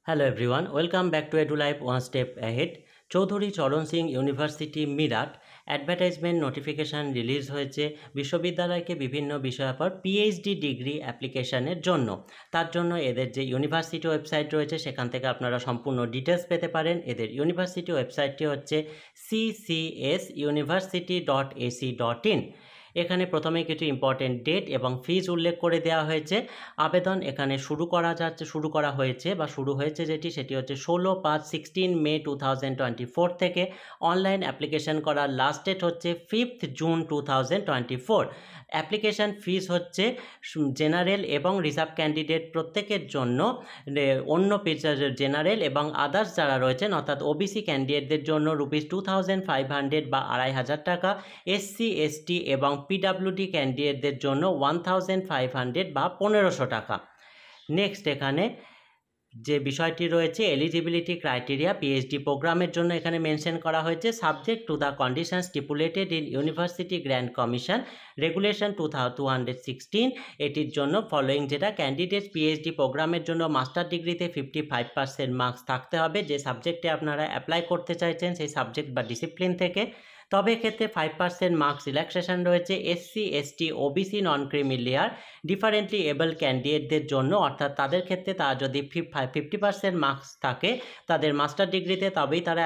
Hello everyone, welcome back to EduLife One Step Ahead. Chaudhary Charan Singh university Meerut advertisement notification release হয়েছে বিশ্ববিদ্যালয়কে বিভিন্ন বিষয়ের পর পিএইচডি ডিগ্রি অ্যাপ্লিকেশানের জন্য। তার জন্য এদের যে ইউনিভার্সিটি ওয়েবসাইট রয়েছে সেখান থেকে আপনারা সম্পূর্ণ ডিটেলস পেতে পারেন। এদের ইউনিভার্সিটি ওয়েবসাইটটি হচ্ছে ccsuniversity.ac.in। এখানে প্রথমে কিছু ইম্পর্টেন্ট ডেট এবং ফিজ উল্লেখ করে দেওয়া হয়েছে। আবেদন এখানে শুরু করা হয়েছে বা শুরু হয়েছে সেটি হচ্ছে 16/5 মে 2024 থেকে। অনলাইন অ্যাপ্লিকেশন করার লাস্ট ডেট হচ্ছে 5 জুন 2024। অ্যাপ্লিকেশান ফিজ হচ্ছে জেনারেল এবং রিজার্ভ ক্যান্ডিডেট প্রত্যেকের জন্য, অন্য জেনারেল এবং আদার্স যারা রয়েছেন অর্থাৎ ওবিসি ক্যান্ডিডেটদের জন্য ₹2500 বা 2500 টাকা, এসসি এসটি এবং পিডাব্লিউডি ক্যান্ডিডেটদের জন্য 1500 বা 1500 টাকা। নেক্সট এখানে যে বিষয়টি রয়েছে এলিজিবিলিটি ক্রাইটেরিয়া পিএইচডি প্রোগ্রামের জন্য এখানে মেনশন করা হয়েছে subject to the condition stipulated in university grant commission regulation 216। এটির জন্য ফলোয়িং যেটা ক্যান্ডিডেট পিএইচডি প্রোগ্রামের জন্য মাস্টার ডিগ্রিতে 55% মার্কস থাকতে হবে যে সাবজেক্টে আপনারা অ্যাপ্লাই করতে চাইছেন সেই সাবজেক্ট বা ডিসিপ্লিন থেকে। তবে এক্ষেত্রে 5% মার্কস রিল্যাক্সেশন রয়েছে SC ST OBC non creamy layer differently abled ক্যান্ডিডেটদের জন্য, অর্থাৎ তাদের ক্ষেত্রে তারা যদি 50% মার্কস থাকে তাদের মাস্টার ডিগ্রিতে তবেই তারা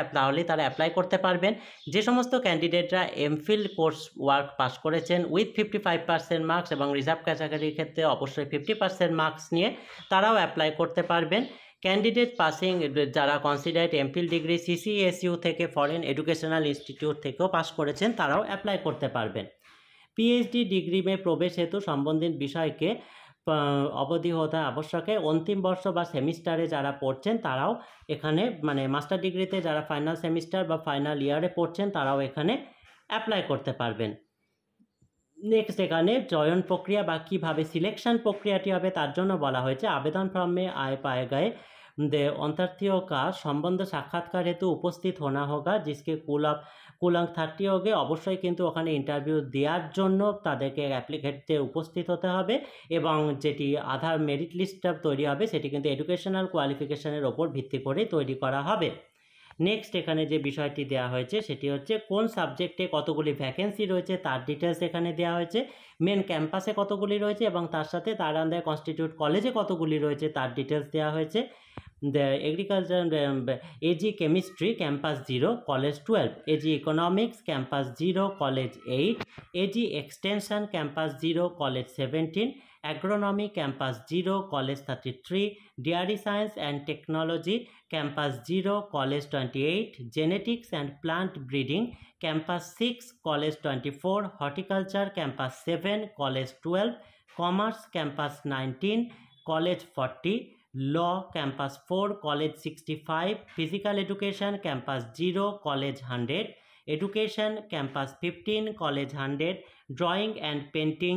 অ্যাপ্লাই করতে পারবেন। যে সমস্ত ক্যান্ডিডেটরা এমফিল কোর্স ওয়ার্ক পাস করেছেন উইথ 55% মার্কস এবং রিজার্ভ ক্যাটাগরির ক্ষেত্রে অবশ্যই 50% মার্কস নিয়ে তারাও অ্যাপ্লাই করতে পারবেন। ক্যান্ডিডেট পাসিং যারা কনসিডার্ড এমফিল ডিগ্রি সিসিএসইউ থেকে ফরেন এডুকেশনাল ইনস্টিটিউট থেকেও পাস করেছেন তারাও অ্যাপ্লাই করতে পারবেন। পিএইচডি ডিগ্রি में প্রবেশ হেতু সম্বন্ধিত বিষয়কে অবধি হতে আবশ্যক। অন্তিম বর্ষ বা সেমিস্টারে যারা পড়ছেন তারাও এখানে মাস্টার ডিগ্রিতে যারা ফাইনাল সেমিস্টার বা ফাইনাল ইয়ারে পড়ছেন তারাও এখানে অ্যাপ্লাই করতে পারবেন। নেক্সট এখানে চয়ন প্রক্রিয়া বা কীভাবে সিলেকশন প্রক্রিয়াটি হবে তার জন্য বলা হয়েছে আবেদন ফর্মে आए पाए गए अभ्यर्थियों का সম্বন্ধ সাক্ষাৎকার হেতু উপস্থিত होना होगा जिसके कुल अंक 30 होंगे। অবশ্যই কিন্তু ওখানে ইন্টারভিউ দেওয়ার জন্য তাদেরকে অ্যাপ্লিকেটে উপস্থিত হতে হবে এবং যেটি আধার মেরিট লিস্টটা তৈরি হবে সেটি কিন্তু এডুকেশনাল কোয়ালিফিকেশনের ওপর ভিত্তি করে তৈরি করা হবে। নেক্সট এখানে যে বিষয়টি দেওয়া হয়েছে সেটি হচ্ছে কোন সাবজেক্টে কতগুলি ভ্যাকেন্সি রয়েছে তার ডিটেলস এখানে দেওয়া হয়েছে। মেন ক্যাম্পাসে কতগুলি রয়েছে এবং তার সাথে তার আন্ডারে কনস্টিটিউট কলেজে কতগুলি রয়েছে তার ডিটেলস দেওয়া হয়েছে। Agriculture AG chemistry campus 0 college 12, AG economics campus 0 college 8, AG extension campus 0 college 17, agronomy campus 0 college 33, dairy science and technology campus 0 college 28, genetics and plant breeding campus 6 college 24, horticulture campus 7 college 12, commerce campus 19 college 40, law campus 4 college 65, physical education campus 0 college 100, education campus 15 college 100, drawing and painting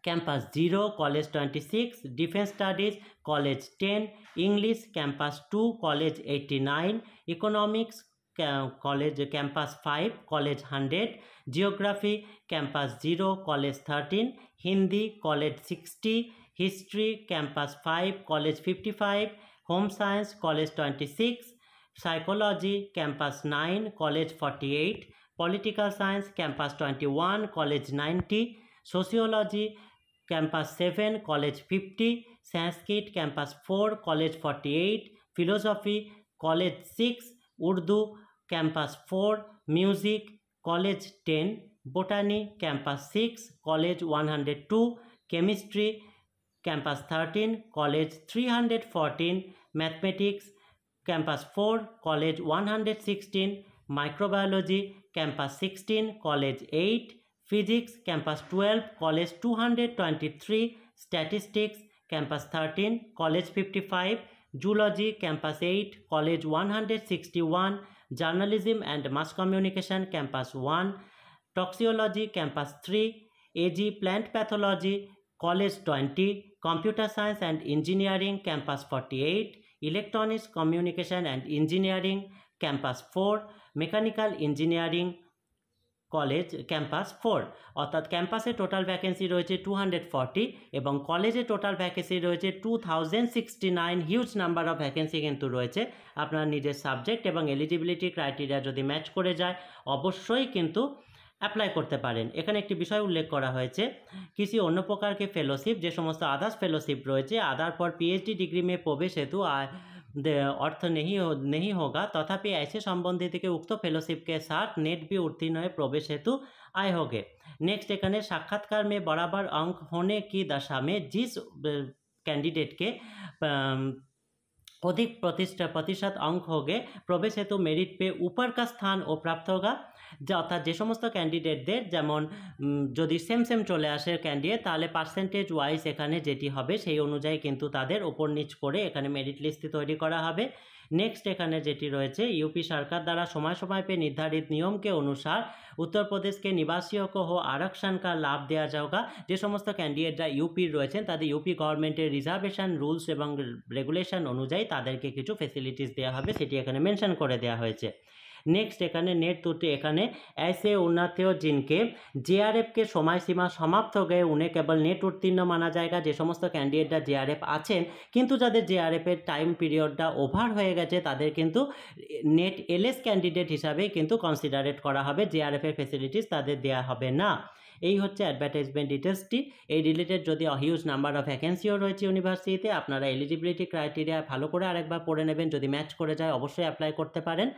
campus 0 college 26, defence studies college 10, English campus 2 college 89, economics college campus 5 college 100, geography campus 0 college 13, Hindi college 60, history campus 5 college 55, home science college 26, psychology campus 9 college 48, political science campus 21 college 90, sociology campus 7 college 50, Sanskrit campus 4 college 48, philosophy college 6, Urdu campus 4, music college 10, botany campus 6 college 102, chemistry campus 13 college 314, mathematics campus 4 college 116, microbiology campus 16 college 8, physics campus 12 college 223, statistics campus 13 college 55, zoology campus 8 college 161, journalism and mass communication campus 1, toxicology campus 3, AG plant pathology college 20, computer science and engineering campus 48, electronics communication and engineering campus 4, mechanical engineering college campus 4, অর্থাৎ ক্যাম্পাসে total vacancy রয়েছে 240 এবং কলেজে total vacancy রয়েছে 2069। Huge number of vacancy কিন্তু রয়েছে। আপনার নিজের সাবজেক্ট এবং এলিজিবিলিটি ক্রাইটেরিয়া যদি ম্যাচ করে যায় অবশ্যই কিন্তু অ্যাপ্লাই করতে পারেন। এখানে একটি বিষয় উল্লেখ করা হয়েছে, किसी अन्य प्रकार के फेलोशिप যে সমস্ত আদার্স ফেলোশিপ রয়েছে आधार पर पीएचडी डिग्री में प्रवेश हेतु अर्थ नहीं होगा, तथापि ऐसे संबंधित के उक्त फेलोशिप के साथ नेट भी उत्तीर्ण हुए प्रवेश हेतु आए होंगे। नेक्स्ट एखाने साक्षात्कार में बराबर अंक होने की दशा में जिस कैंडिडेट के अधिक प्रतिशत अंक होंगे प्रवेश हेतु मेरिट पे ऊपर का स्थान ও प्राप्त होगा। অর্থাৎ যে সমস্ত ক্যান্ডিডেটদের যেমন যদি সেম চলে আসে ক্যান্ডিডেট তাহলে পার্সেন্টেজ ওয়াইজ এখানে যেটি হবে সেই অনুযায়ী কিন্তু তাদের ওপর নিচ করে এখানে মেরিট লিস্ট তৈরি করা হবে। नेक्स्ट এখানে যেটি রয়েছে यूपी सरकार द्वारा समय समय पे निर्धारित नियम के अनुसार उत्तर प्रदेश के निवासियों को हो आरक्षण का लाभ দেওয়া जाएगा। যে সমস্ত ক্যান্ডিডেটরা ইউপির রয়েছেন তাদের ইউপি গভর্নমেন্টের রিজার্ভেশন রুলস এবং রেগুলেশন অনুযায়ী তাদেরকে কিছু ফেসিলিটিস দেওয়া হবে, সেটি এখানে মেনশন করে দেওয়া হয়েছে। नेक्स्ट এখানে नेट त्रुटि এখানে ऐसे उन्नतियों जिनके जेआरएफ के समय सीमा समाप्त हो गए उन्हें केवल नेट उत्तीर्ण माना जाएगा। যে সমস্ত ক্যান্ডিডেটরা জেআরএফ আছেন কিন্তু যাদের জেআরএফের টাইম পিরিয়ডটা ওভার হয়ে গেছে তাদের কিন্তু নেট এলএস ক্যান্ডিডেট হিসাবেই কিন্তু কনসিডারেট করা হবে, জেআরএফের ফেসিলিটিস তাদের দেওয়া হবে না। এই হচ্ছে অ্যাডভার্টাইজমেন্ট ডিটেলসটি। এই রিলেটেড যদি হিউজ নাম্বার অফ ভ্যাকেন্সিও রয়েছে ইউনিভার্সিটিতে, আপনারা এলিজিবিলিটি ক্রাইটেরিয়া ভালো করে আরেকবার পড়ে নেবেন, যদি ম্যাচ করে যায় অবশ্যই অ্যাপ্লাই করতে পারেন।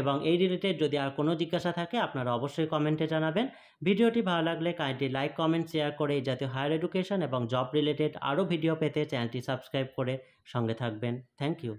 এবং এই রিলেটেড যদি আর কোনো জিজ্ঞাসা থাকে আপনারা অবশ্যই কমেন্টে জানাবেন। ভিডিওটি ভালো লাগলে কাইন্ডলি লাইক কমেন্ট শেয়ার করে এই জাতীয় হায়ার এডুকেশন এবং জব রিলেটেড আরও ভিডিও পেতে চ্যানেলটি সাবস্ক্রাইব করে সঙ্গে থাকবেন। Thank you.